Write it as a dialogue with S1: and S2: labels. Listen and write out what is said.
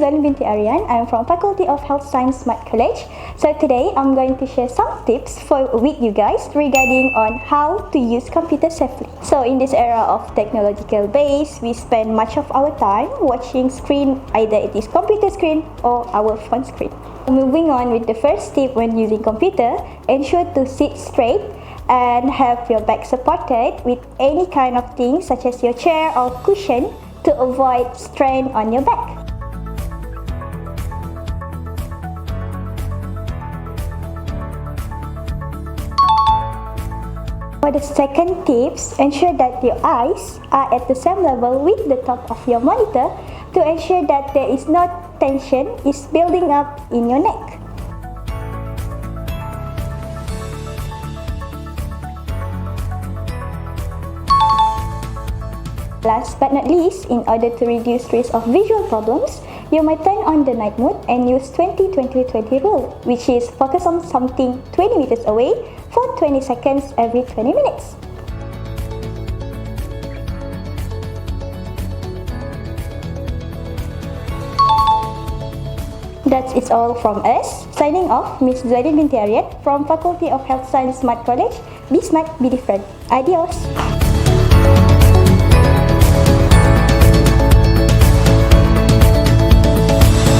S1: Zuan binti Aryan. I'm from Faculty of Health Science Smart College. So today I'm going to share some tips with you guys regarding on how to use computer safely. So in this era of technological base, we spend much of our time watching screen, either it is computer screen or our phone screen. Moving on with the first tip when using computer, ensure to sit straight and have your back supported with any kind of thing such as your chair or cushion to avoid strain on your back. For the second tips, ensure that your eyes are at the same level with the top of your monitor to ensure that there is no tension is building up in your neck. Last but not least, in order to reduce risk of visual problems, you might turn on the night mode and use 20-20-20 rule, which is focus on something 20 meters away for 20 seconds every 20 minutes. That's it all from us. Signing off, Miss Zuan binti Aryan from Faculty of Health Science Smart College. Be smart, be different. Adios!